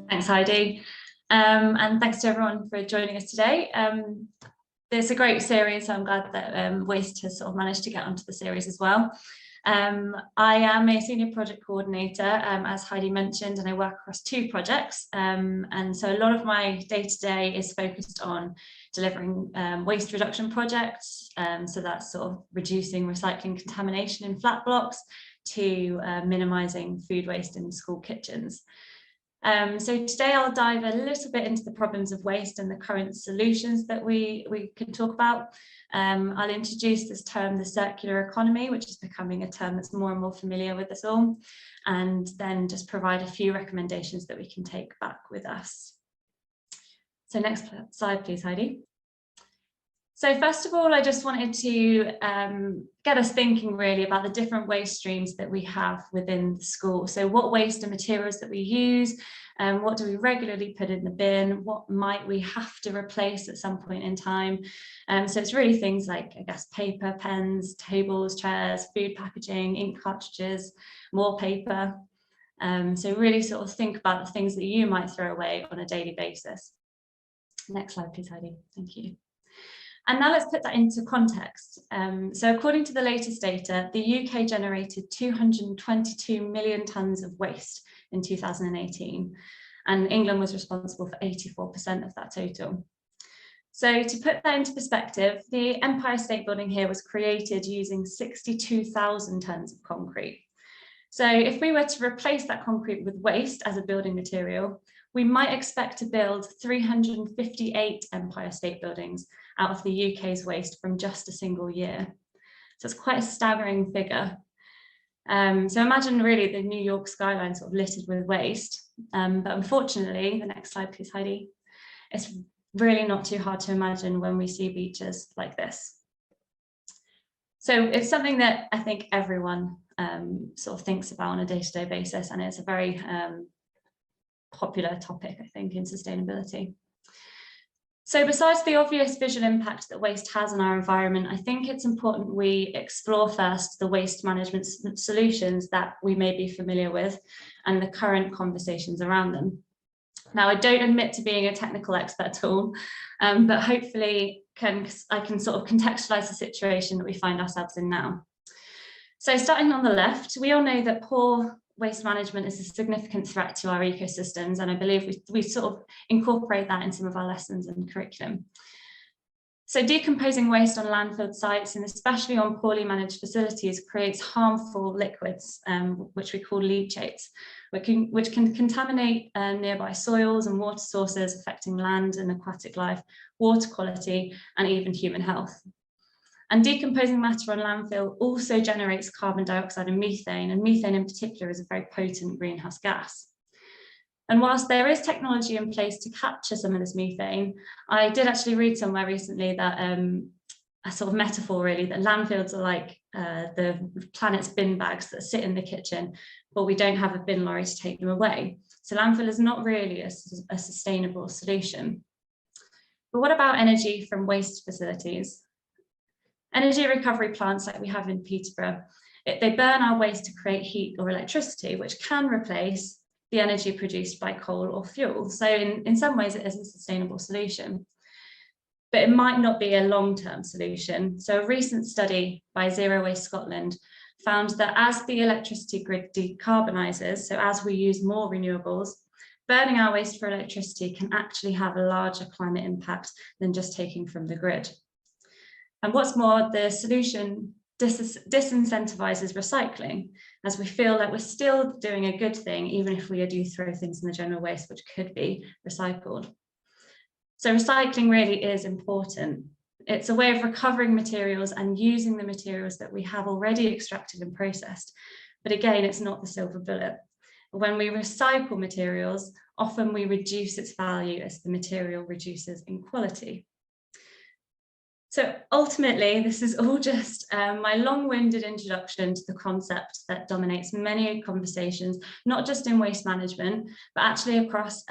Thanks, Heidi. And thanks to everyone for joining us today. It's a great series, so I'm glad that Waste has sort of managed to get onto the series as well. I am a senior project coordinator, as Heidi mentioned, and I work across two projects. And so a lot of my day-to-day is focused on delivering waste reduction projects. So that's sort of reducing recycling contamination in flat blocks to minimising food waste in school kitchens. So today I'll dive a little bit into the problems of waste and the current solutions that we can talk about. I'll introduce this term, the circular economy, which is becoming a term that's more and more familiar with us all, and then just provide a few recommendations that we can take back with us. So next slide, please, Heidi. So first of all, I just wanted to get us thinking really about the different waste streams that we have within the school. So what waste and materials that we use, what do we regularly put in the bin, what might we have to replace at some point in time. So it's really things like, I guess, paper, pens, tables, chairs, food packaging, ink cartridges, more paper. So really sort of think about the things that you might throw away on a daily basis. Next slide, please, Heidi. Thank you. And now let's put that into context. So according to the latest data, the UK generated 222 million tonnes of waste in 2018, and England was responsible for 84% of that total. So to put that into perspective, the Empire State Building here was created using 62,000 tonnes of concrete. So if we were to replace that concrete with waste as a building material, we might expect to build 358 Empire State Buildings out of the UK's waste from just a single year. So it's quite a staggering figure. So imagine really the New York skyline sort of littered with waste. But unfortunately, the next slide, please, Heidi, it's really not too hard to imagine when we see beaches like this. So it's something that I think everyone sort of thinks about on a day-to-day basis, and it's a very popular topic, I think, in sustainability. So besides the obvious visual impact that waste has on our environment, I think it's important we explore first the waste management solutions that we may be familiar with and the current conversations around them. Now, I don't admit to being a technical expert at all, but hopefully I can sort of contextualize the situation that we find ourselves in now. So starting on the left, we all know that poor waste management is a significant threat to our ecosystems, and I believe we sort of incorporate that in some of our lessons and curriculum. So decomposing waste on landfill sites, and especially on poorly managed facilities, creates harmful liquids, which we call leachates, which can contaminate nearby soils and water sources, affecting land and aquatic life, water quality, and even human health. And decomposing matter on landfill also generates carbon dioxide and methane in particular is a very potent greenhouse gas. And whilst there is technology in place to capture some of this methane, I did actually read somewhere recently that a sort of metaphor really, that landfills are like the planet's bin bags that sit in the kitchen, but we don't have a bin lorry to take them away. So landfill is not really a sustainable solution. But what about energy from waste facilities? Energy recovery plants like we have in Peterborough, they burn our waste to create heat or electricity, which can replace the energy produced by coal or fuel. So in some ways it is a sustainable solution, but it might not be a long-term solution. So a recent study by Zero Waste Scotland found that as the electricity grid decarbonises, so as we use more renewables, burning our waste for electricity can actually have a larger climate impact than just taking from the grid. And what's more, the solution disincentivizes recycling, as we feel like we're still doing a good thing, even if we do throw things in the general waste, which could be recycled. So recycling really is important. It's a way of recovering materials and using the materials that we have already extracted and processed. But again, it's not the silver bullet. When we recycle materials, often we reduce its value as the material reduces in quality. So ultimately, this is all just my long-winded introduction to the concept that dominates many conversations, not just in waste management, but actually across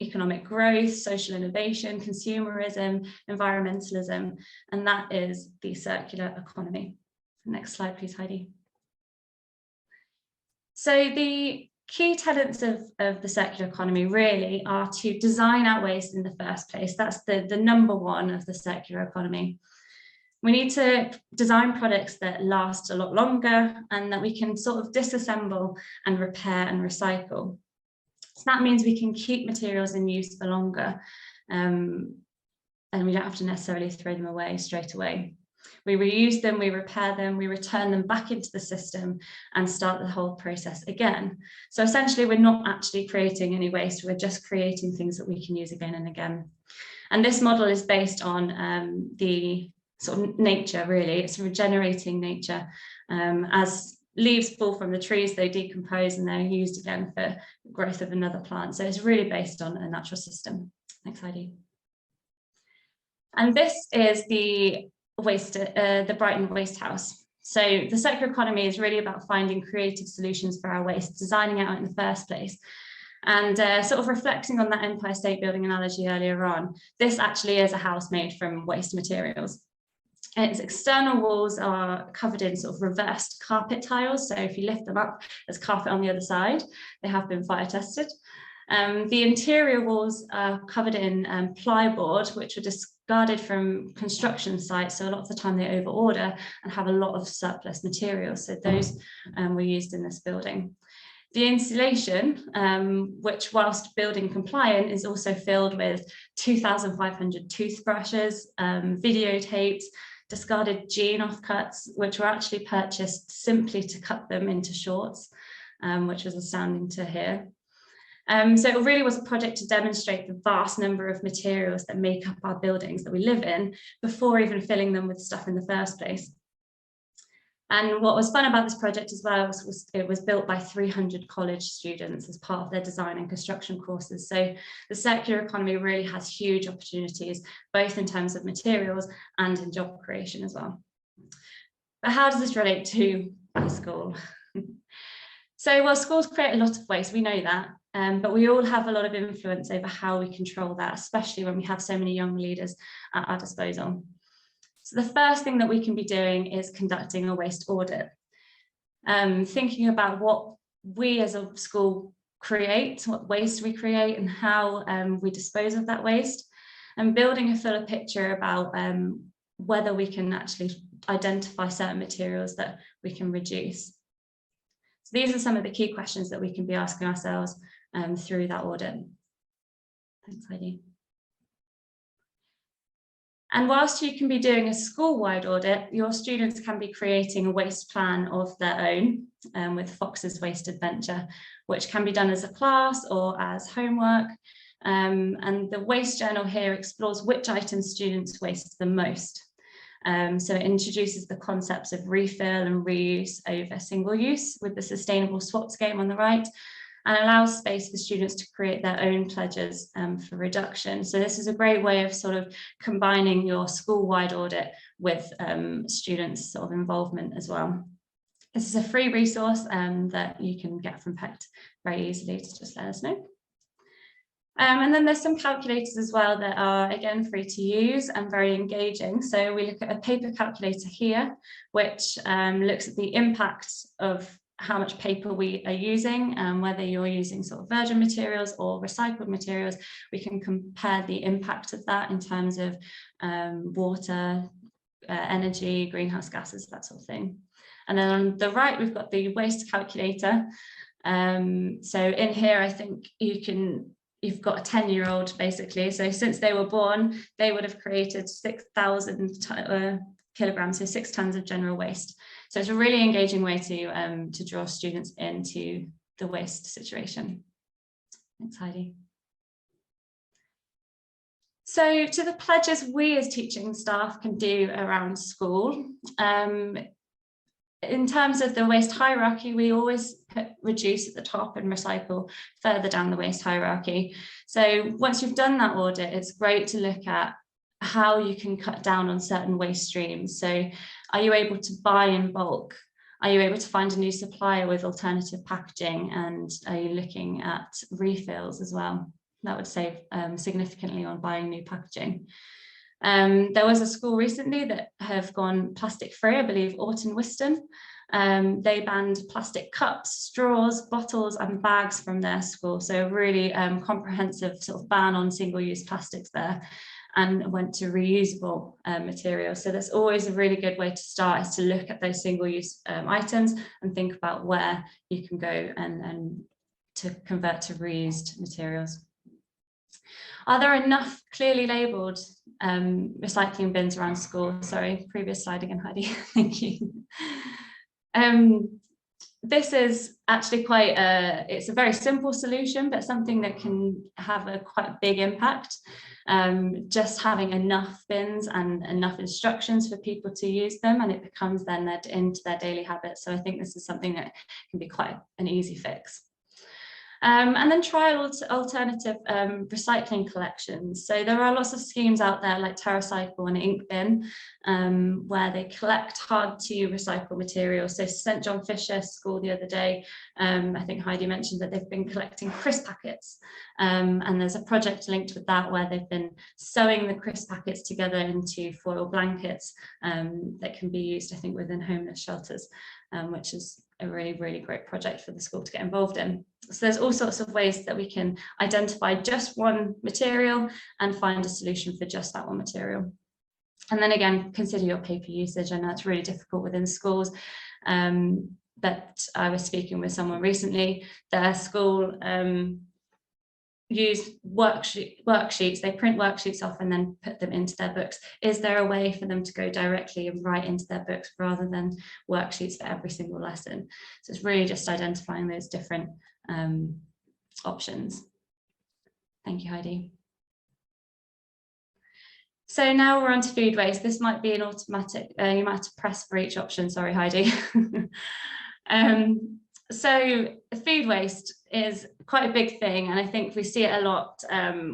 economic growth, social innovation, consumerism, environmentalism, and that is the circular economy. Next slide, please, Heidi. So the key tenets of the circular economy really are to design out waste in the first place. That's the number one of the circular economy. We need to design products that last a lot longer and that we can sort of disassemble and repair and recycle. So that means we can keep materials in use for longer, and we don't have to necessarily throw them away straight away. We reuse them, we repair them, we return them back into the system and start the whole process again. So essentially, we're not actually creating any waste, we're just creating things that we can use again and again. And this model is based on the sort of nature, really. It's regenerating nature. As leaves fall from the trees, they decompose and they're used again for growth of another plant. So it's really based on a natural system. Next slide. And this is the Brighton Waste House. So the circular economy is really about finding creative solutions for our waste, designing it out in the first place. And sort of reflecting on that Empire State Building analogy earlier on, this actually is a house made from waste materials. Its external walls are covered in sort of reversed carpet tiles. So if you lift them up, there's carpet on the other side. They have been fire tested. The interior walls are covered in plyboard, which were discarded from construction sites. So a lot of the time they overorder and have a lot of surplus materials. So those were used in this building. The insulation, which whilst building compliant, is also filled with 2,500 toothbrushes, videotapes, discarded jean offcuts, which were actually purchased simply to cut them into shorts, which was astounding to hear. So it really was a project to demonstrate the vast number of materials that make up our buildings that we live in before even filling them with stuff in the first place. And what was fun about this project as well was it was built by 300 college students as part of their design and construction courses. So the circular economy really has huge opportunities, both in terms of materials and in job creation as well. But how does this relate to a school? So, well, schools create a lot of waste, we know that, but we all have a lot of influence over how we control that, especially when we have so many young leaders at our disposal. So the first thing that we can be doing is conducting a waste audit, thinking about what we as a school create, what waste we create and how we dispose of that waste, and building a fuller picture about whether we can actually identify certain materials that we can reduce. So these are some of the key questions that we can be asking ourselves through that audit. Thanks, Heidi. And whilst you can be doing a school-wide audit, your students can be creating a waste plan of their own with Fox's Waste Adventure, which can be done as a class or as homework. And the waste journal here explores which items students waste the most. So it introduces the concepts of refill and reuse over single use with the sustainable swaps game on the right, and allows space for students to create their own pledges for reduction. So this is a great way of sort of combining your school-wide audit with students' sort of involvement as well. This is a free resource that you can get from PECT very easily, to just let us know. And then there's some calculators as well that are, again, free to use and very engaging. So we look at a paper calculator here, which looks at the impact of how much paper we are using, whether you're using sort of virgin materials or recycled materials. We can compare the impact of that in terms of water, energy, greenhouse gases, that sort of thing. And then on the right, we've got the waste calculator. So in here, I think you've got a 10-year-old basically. So since they were born, they would have created 6,000 kilograms, so 6 tons of general waste. So it's a really engaging way to draw students into the waste situation. Thanks, Heidi. So to the pledges we as teaching staff can do around school. In terms of the waste hierarchy, we always put reduce at the top and recycle further down the waste hierarchy. So once you've done that audit, it's great to look at how you can cut down on certain waste streams. So are you able to buy in bulk? Are you able to find a new supplier with alternative packaging? And are you looking at refills as well? That would save significantly on buying new packaging. There was a school recently that have gone plastic free, I believe Orton Wiston, They banned plastic cups, straws, bottles and bags from their school. So a really comprehensive sort of ban on single-use plastics there, and went to reusable materials. So that's always a really good way to start, is to look at those single-use items and think about where you can go and to convert to reused materials. Are there enough clearly labelled recycling bins around school? Sorry, previous slide again, Heidi. Thank you. This is actually quite it's a very simple solution, but something that can have a quite big impact. Just having enough bins and enough instructions for people to use them, and it becomes then into their daily habits. So I think this is something that can be quite an easy fix. And then try alternative recycling collections. So there are lots of schemes out there like TerraCycle and Ink Bin, where they collect hard to recycle materials. So St John Fisher School the other day, I think Heidi mentioned that they've been collecting crisp packets, and there's a project linked with that where they've been sewing the crisp packets together into foil blankets that can be used, I think, within homeless shelters, which is a really, really great project for the school to get involved in. So there's all sorts of ways that we can identify just one material and find a solution for just that one material. And then again, consider your paper usage. I know it's really difficult within schools, but I was speaking with someone recently. Their school use worksheets. They print worksheets off and then put them into their books. Is there a way for them to go directly and write into their books rather than worksheets for every single lesson? So it's really just identifying those different options. Thank you, Heidi. So now we're on to food waste. This might be an automatic, you might have to press for each option, sorry, Heidi. So food waste is quite a big thing, and I think we see it a lot.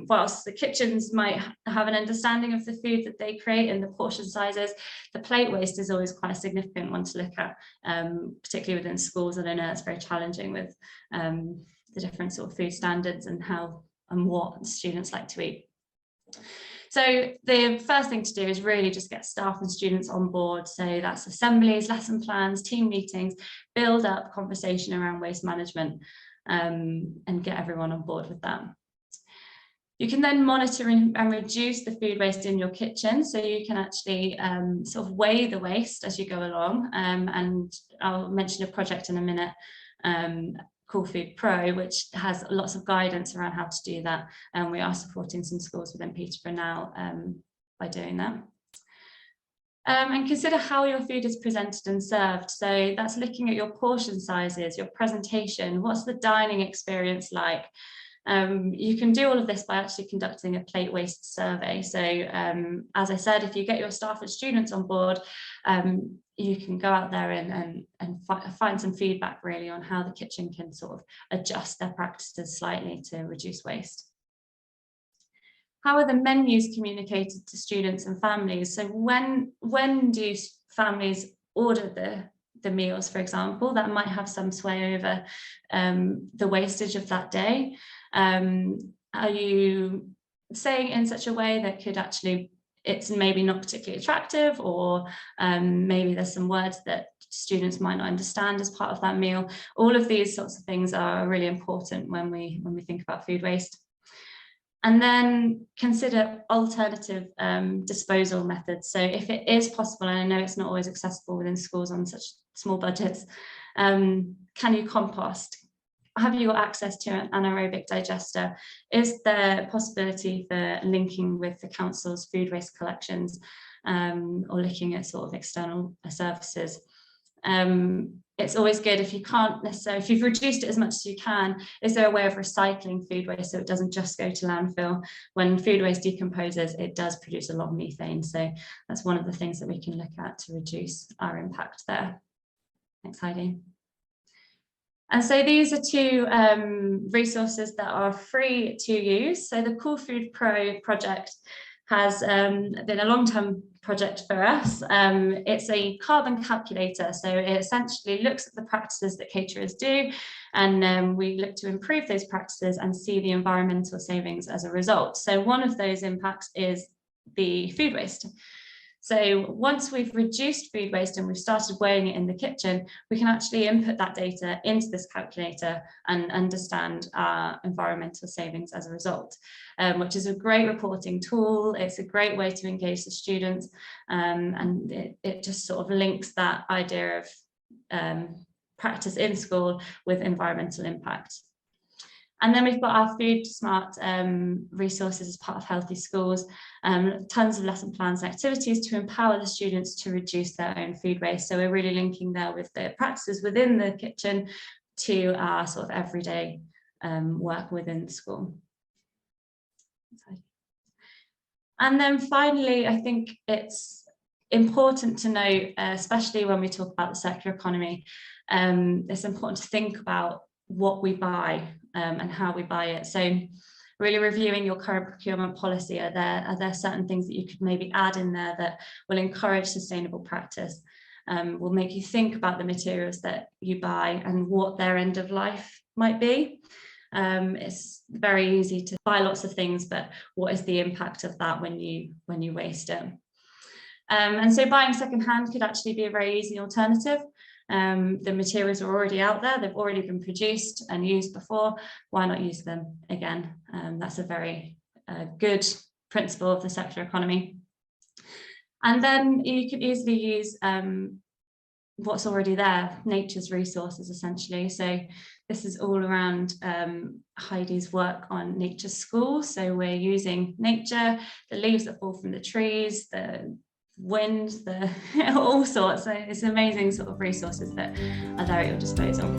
Whilst the kitchens might have an understanding of the food that they create and the portion sizes, the plate waste is always quite a significant one to look at, particularly within schools. And I know it's very challenging with the different sort of food standards and how and what students like to eat. So the first thing to do is really just get staff and students on board. So that's assemblies, lesson plans, team meetings, build up conversation around waste management, and get everyone on board with that. You can then monitor and reduce the food waste in your kitchen. So you can actually sort of weigh the waste as you go along. And I'll mention a project in a minute called Food Pro, which has lots of guidance around how to do that. And we are supporting some schools within Peterborough now by doing that. And consider how your food is presented and served. So that's looking at your portion sizes, your presentation, what's the dining experience like? You can do all of this by actually conducting a plate waste survey. So as I said, if you get your staff and students on board, you can go out there and find some feedback really on how the kitchen can sort of adjust their practices slightly to reduce waste. How are the menus communicated to students and families? So when do families order the meals, for example, that might have some sway over the wastage of that day? Are you saying in such a way that could actually, it's maybe not particularly attractive, or maybe there's some words that students might not understand as part of that meal? All of these sorts of things are really important when we think about food waste. And then consider alternative disposal methods. So if it is possible, and I know it's not always accessible within schools on such small budgets, can you compost? Have you got access to an anaerobic digester? Is there possibility for linking with the council's food waste collections, or looking at sort of external services? It's always good if you can't necessarily, if you've reduced it as much as you can, is there a way of recycling food waste so it doesn't just go to landfill? When food waste decomposes, it does produce a lot of methane. So that's one of the things that we can look at to reduce our impact there. Thanks, Heidi. And so these are two resources that are free to use. So the Cool Food Pro project has been a long-term project for us. It's a carbon calculator, so it essentially looks at the practices that caterers do, and we look to improve those practices and see the environmental savings as a result. So one of those impacts is the food waste. So once we've reduced food waste and we've started weighing it in the kitchen, we can actually input that data into this calculator and understand our environmental savings as a result, which is a great reporting tool. It's a great way to engage the students, and it just sort of links that idea of practice in school with environmental impact. And then we've got our food smart resources as part of Healthy Schools, tons of lesson plans and activities to empower the students to reduce their own food waste. So we're really linking there with the practices within the kitchen to our sort of everyday work within the school. And then finally, I think it's important to note, especially when we talk about the circular economy, it's important to think about what we buy and how we buy it. So really reviewing your current procurement policy, are there certain things that you could maybe add in there that will encourage sustainable practice, will make you think about the materials that you buy and what their end of life might be. It's very easy to buy lots of things, but what is the impact of that when you waste it? And so buying secondhand could actually be a very easy alternative. The materials are already out there, they've already been produced and used before, why not use them again? That's a very good principle of the circular economy. And then you could easily use what's already there, nature's resources essentially. So this is all around Heidi's work on Nature School. So we're using nature, the leaves that fall from the trees, the wind, all sorts. So it's amazing sort of resources that are there at your disposal.